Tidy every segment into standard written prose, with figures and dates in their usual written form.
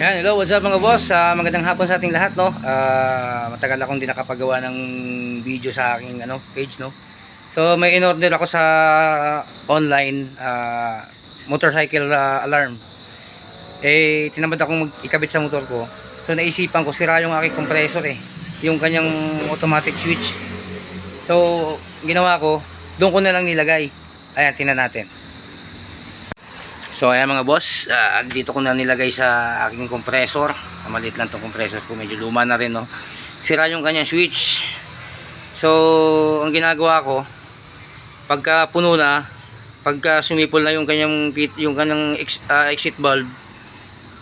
Yan, hello, what's up mga boss? Magandang hapon sa ating lahat, no? Matagal akong di nakapagawa ng video sa aking page, no? So, may in-order ako sa online motorcycle alarm. Eh, tinamad akong ikabit sa motor ko. So, naisipan ko, sira yung aking compressor yung kanyang automatic switch. So, ginawa ko, doon ko na lang nilagay. Ayan, tingnan natin. So ayan mga boss, dito ko na nilagay sa aking compressor. Maliit lang itong compressor ko, medyo luma na rin, no? Sira yung kanyang switch. So ang ginagawa ko, pagka puno na, pagka sumipol na yung kanyang exit valve,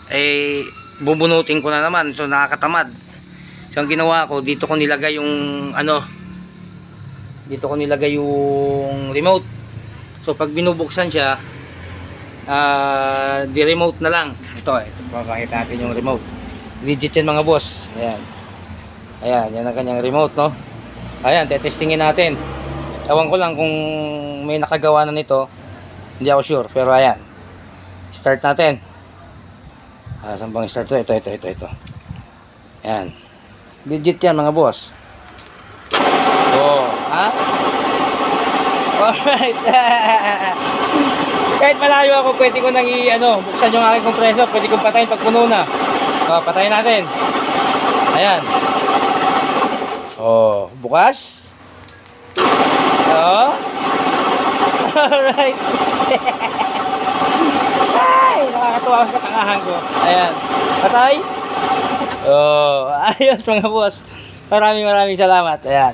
eh bubunutin ko na naman. So nakakatamad. So ang ginawa ko, dito ko nilagay yung dito ko nilagay yung remote. So pag binubuksan siya, di remote na lang. Ito papakita natin yung remote. Legit yan mga boss. Ayan, yan ang kanyang remote, no? Ayan, tetestingin natin. Ewan ko lang kung may nakagawa na nito, hindi ako sure, pero ayan, start natin. Saan bang start to? Ito. Ayan, legit yan mga boss. Alright. Kahit malayo ako, pwede ko nang buksan yung aking compressor. Pwede kong patayin pag puno na. Patayin natin. Ayan. Bukas. Alright. Ay, nakakatuwa sa katangahan ko. Ayan. Patay. Ayos mga boss. Maraming salamat. Ayan.